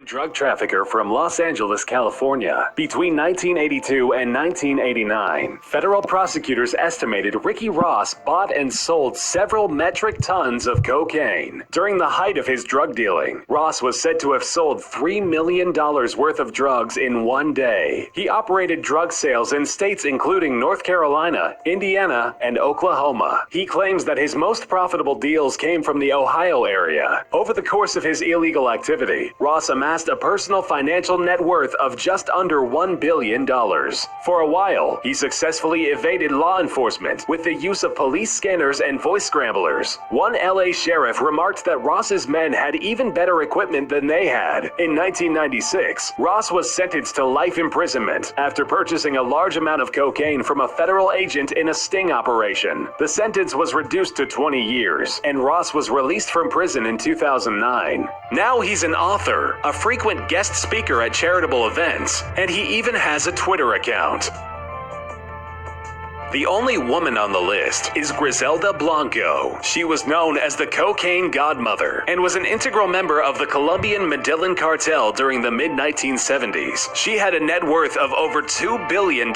Drug trafficker from Los Angeles, California. Between 1982 and 1989, federal prosecutors estimated Ricky Ross bought and sold several metric tons of cocaine. During the height of his drug dealing, Ross was said to have sold $3 million worth of drugs in one day. He operated drug sales in states including North Carolina, Indiana, and Oklahoma. He claims that his most profitable deals came from the Ohio area. Over the course of his illegal activity, Ross amassed a personal financial net worth of just under $1 billion. For a while, he successfully evaded law enforcement with the use of police scanners and voice scramblers. One LA sheriff remarked that Ross's men had even better equipment than they had. In 1996, Ross was sentenced to life imprisonment after purchasing a large amount of cocaine from a federal agent in a sting operation. The sentence was reduced to 20 years, and Ross was released from prison in 2009. Now he's an author, a frequent guest speaker at charitable events, and he even has a Twitter account. The only woman on the list is Griselda Blanco. She was known as the Cocaine Godmother and was an integral member of the Colombian Medellin cartel during the mid-1970s. She had a net worth of over $2 billion,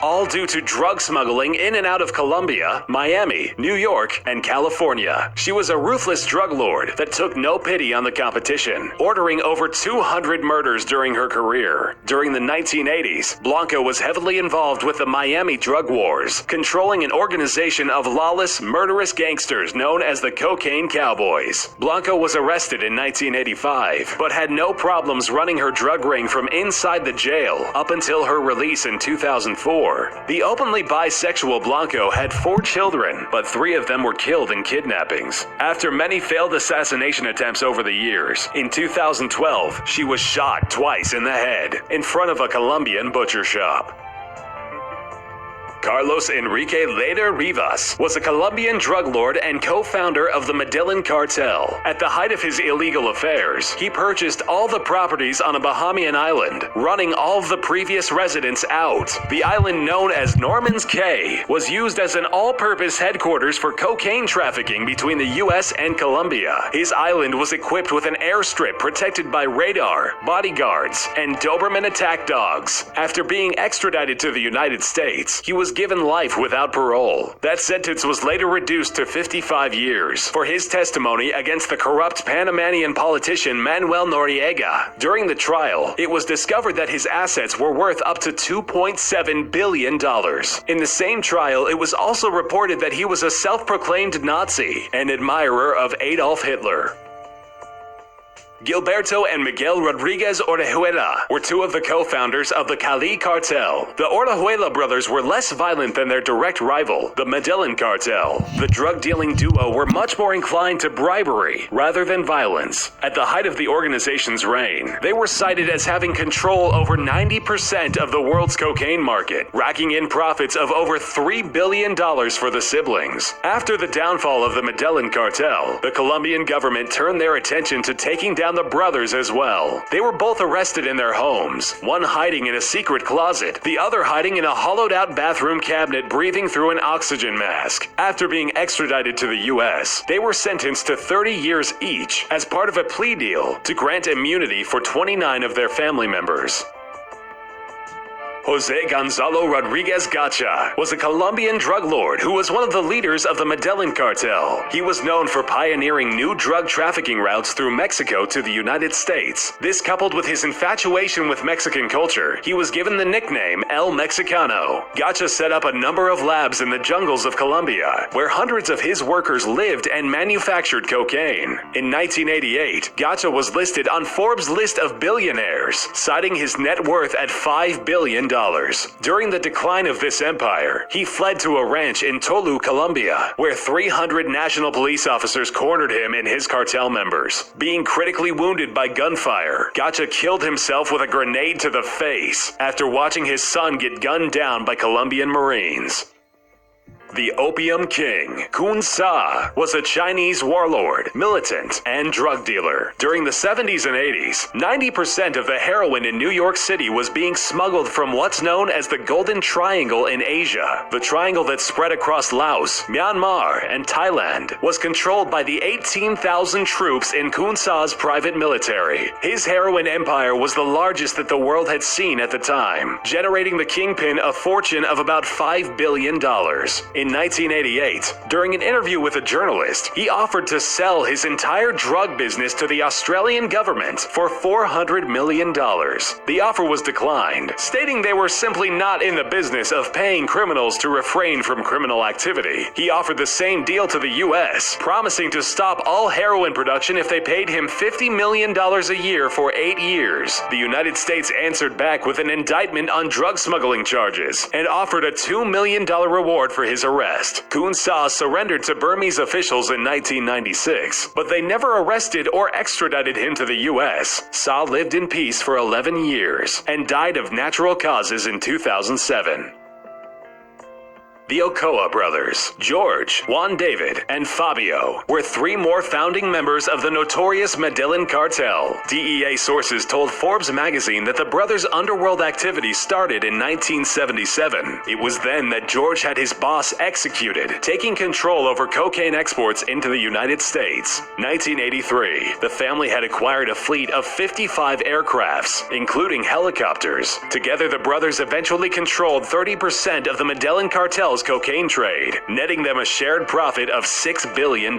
all due to drug smuggling in and out of Colombia, Miami, New York, and California. She was a ruthless drug lord that took no pity on the competition, ordering over 200 murders during her career. During the 1980s, Blanco was heavily involved with the Miami drug war, controlling an organization of lawless, murderous gangsters known as the Cocaine Cowboys. Blanco was arrested in 1985, but had no problems running her drug ring from inside the jail up until her release in 2004. The openly bisexual Blanco had 4 children, but 3 of them were killed in kidnappings. After many failed assassination attempts over the years, in 2012, she was shot twice in the head in front of a Colombian butcher shop. Carlos Enrique Leder Rivas was a Colombian drug lord and co-founder of the Medellin cartel. At the height of his illegal affairs, he purchased all the properties on a Bahamian island, running all of the previous residents out. The island, known as Norman's Cay, was used as an all-purpose headquarters for cocaine trafficking between the U.S. and Colombia. His island was equipped with an airstrip protected by radar, bodyguards, and Doberman attack dogs. After being extradited to the United States, he was given life without parole. That sentence was later reduced to 55 years for his testimony against the corrupt Panamanian politician Manuel Noriega. During the trial, it was discovered that his assets were worth up to $2.7 billion. In the same trial, it was also reported that he was a self-proclaimed Nazi and admirer of Adolf Hitler. Gilberto and Miguel Rodriguez Orejuela were 2 of the co-founders of the Cali cartel. The Orejuela brothers were less violent than their direct rival, the Medellin cartel. The drug-dealing duo were much more inclined to bribery rather than violence. At the height of the organization's reign, they were cited as having control over 90% of the world's cocaine market, racking in profits of over $3 billion for the siblings. After the downfall of the Medellin cartel, the Colombian government turned their attention to taking down the brothers as well. They were both arrested in their homes, one hiding in a secret closet, the other hiding in a hollowed-out bathroom cabinet breathing through an oxygen mask. After being extradited to the U.S., they were sentenced to 30 years each as part of a plea deal to grant immunity for 29 of their family members. Jose Gonzalo Rodriguez Gacha was a Colombian drug lord who was one of the leaders of the Medellin cartel. He was known for pioneering new drug trafficking routes through Mexico to the United States. This, coupled with his infatuation with Mexican culture, he was given the nickname El Mexicano. Gacha set up a number of labs in the jungles of Colombia, where hundreds of his workers lived and manufactured cocaine. In 1988, Gacha was listed on Forbes' list of billionaires, citing his net worth at $5 billion. During the decline of this empire, he fled to a ranch in Tolu, Colombia, where 300 national police officers cornered him and his cartel members. Being critically wounded by gunfire, Gacha killed himself with a grenade to the face after watching his son get gunned down by Colombian Marines. The Opium King, Kun Sa, was a Chinese warlord, militant, and drug dealer. During the 70s and 80s, 90% of the heroin in New York City was being smuggled from what's known as the Golden Triangle in Asia. The triangle that spread across Laos, Myanmar, and Thailand was controlled by the 18,000 troops in Kun Sa's private military. His heroin empire was the largest that the world had seen at the time, generating the kingpin a fortune of about $5 billion. In 1988, during an interview with a journalist, he offered to sell his entire drug business to the Australian government for $400 million. The offer was declined, stating they were simply not in the business of paying criminals to refrain from criminal activity. He offered the same deal to the U.S., promising to stop all heroin production if they paid him $50 million a year for 8 years. The United States answered back with an indictment on drug smuggling charges and offered a $2 million reward for his arrest. Kun Sa surrendered to Burmese officials in 1996, but they never arrested or extradited him to the U.S. Sa lived in peace for 11 years and died of natural causes in 2007. The Ochoa brothers, George, Juan David, and Fabio, were 3 more founding members of the notorious Medellin cartel. DEA sources told Forbes magazine that the brothers' underworld activity started in 1977. It was then that George had his boss executed, taking control over cocaine exports into the United States. 1983, the family had acquired a fleet of 55 aircrafts, including helicopters. Together, the brothers eventually controlled 30% of the Medellin cartel's cocaine trade, netting them a shared profit of $6 billion.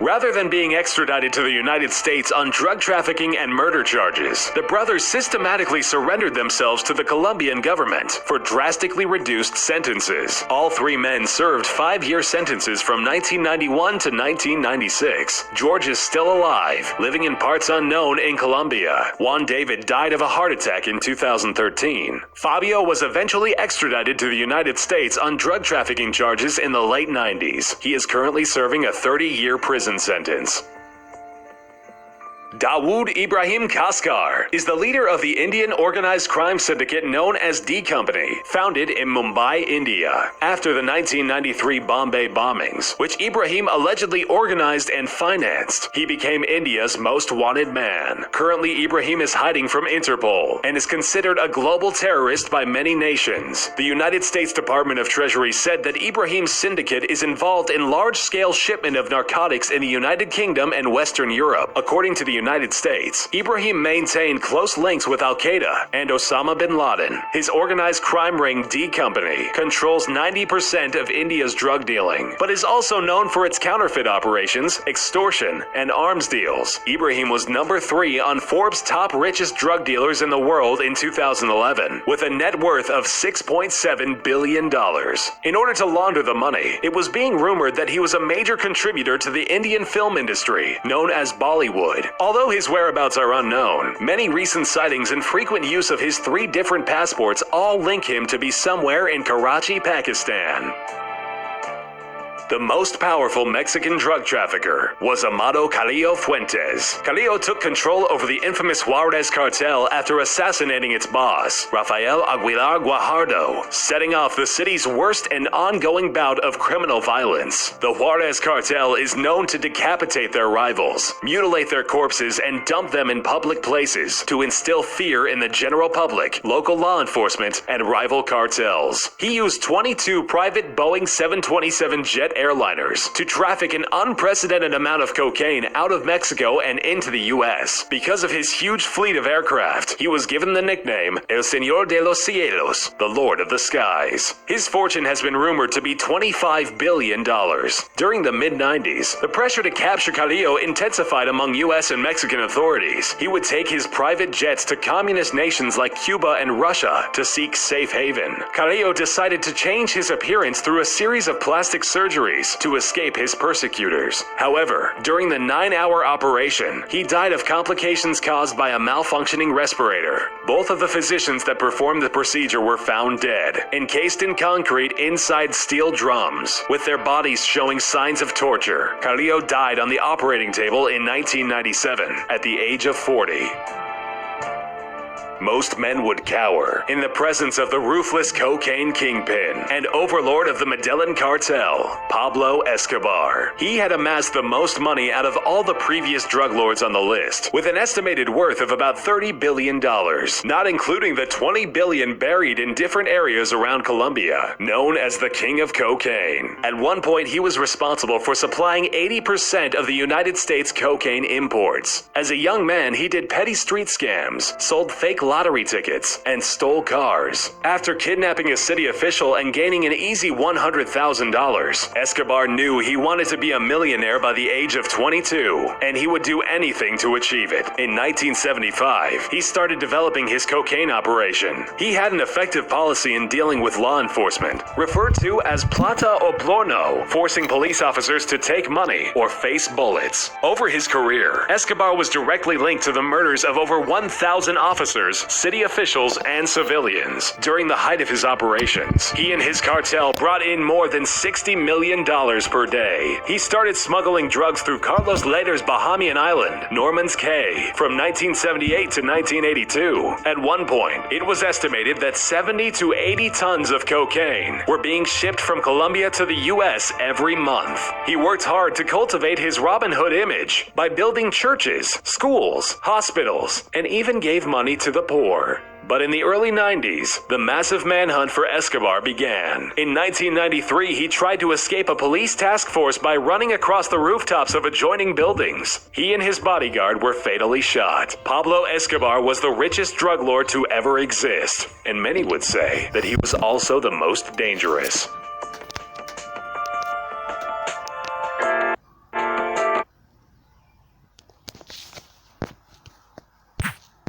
Rather than being extradited to the United States on drug trafficking and murder charges, the brothers systematically surrendered themselves to the Colombian government for drastically reduced sentences. All 3 men served 5-year sentences from 1991 to 1996. George is still alive, living in parts unknown in Colombia. Juan David died of a heart attack in 2013. Fabio was eventually extradited to the United States on drug trafficking charges in the late 90s. He is currently serving a 30-year prison sentence. Dawood Ibrahim Kaskar is the leader of the Indian organized crime syndicate known as D Company, founded in Mumbai, India, after the 1993 Bombay bombings, which Ibrahim allegedly organized and financed. He became India's most wanted man. Currently, Ibrahim is hiding from Interpol and is considered a global terrorist by many nations. The United States Department of Treasury said that Ibrahim's syndicate is involved in large-scale shipment of narcotics in the United Kingdom and Western Europe. According to the United States, Ibrahim maintained close links with Al-Qaeda and Osama bin Laden. His organized crime ring D Company controls 90% of India's drug dealing, but is also known for its counterfeit operations, extortion, and arms deals. Ibrahim was number 3 on Forbes' top richest drug dealers in the world in 2011, with a net worth of $6.7 billion. In order to launder the money, it was being rumored that he was a major contributor to the Indian film industry, known as Bollywood. Although his whereabouts are unknown, many recent sightings and frequent use of his 3 different passports all link him to be somewhere in Karachi, Pakistan. The most powerful Mexican drug trafficker was Amado Carrillo Fuentes. Carrillo took control over the infamous Juarez cartel after assassinating its boss, Rafael Aguilar Guajardo, setting off the city's worst and ongoing bout of criminal violence. The Juarez cartel is known to decapitate their rivals, mutilate their corpses, and dump them in public places to instill fear in the general public, local law enforcement, and rival cartels. He used 22 private Boeing 727 jet airliners to traffic an unprecedented amount of cocaine out of Mexico and into the U.S. Because of his huge fleet of aircraft, he was given the nickname El Señor de los Cielos, the Lord of the Skies. His fortune has been rumored to be $25 billion. During the mid-90s, the pressure to capture Carrillo intensified among U.S. and Mexican authorities. He would take his private jets to communist nations like Cuba and Russia to seek safe haven. Carrillo decided to change his appearance through a series of plastic surgeries to escape his persecutors. However, during the 9-hour operation, he died of complications caused by a malfunctioning respirator. Both of the physicians that performed the procedure were found dead, encased in concrete inside steel drums, with their bodies showing signs of torture. Carrillo died on the operating table in 1997 at the age of 40. most men would cower in the presence of the ruthless cocaine kingpin and overlord of the Medellin cartel, Pablo Escobar. He had amassed the most money out of all the previous drug lords on the list, with an estimated worth of about $30 billion, not including the $20 billion buried in different areas around Colombia, known as the King of Cocaine. At one point, he was responsible for supplying 80% of the United States cocaine imports. As a young man, he did petty street scams, sold fake lottery tickets, and stole cars. After kidnapping a city official and gaining an easy $100,000, Escobar knew he wanted to be a millionaire by the age of 22, and he would do anything to achieve it. In 1975, he started developing his cocaine operation. He had an effective policy in dealing with law enforcement, referred to as plata o plomo, forcing police officers to take money or face bullets. Over his career, Escobar was directly linked to the murders of over 1,000 officers, city officials, and civilians. During the height of his operations, he and his cartel brought in more than $60 million per day. He started smuggling drugs through Carlos Leder's Bahamian island, Norman's Cay, from 1978 to 1982. At one point, it was estimated that 70 to 80 tons of cocaine were being shipped from Colombia to the U.S. every month. He worked hard to cultivate his Robin Hood image by building churches, schools, hospitals, and even gave money to the poor. But in the early 90s, the massive manhunt for Escobar began. In 1993, he tried to escape a police task force by running across the rooftops of adjoining buildings. He and his bodyguard were fatally shot. Pablo Escobar was the richest drug lord to ever exist, and many would say that he was also the most dangerous.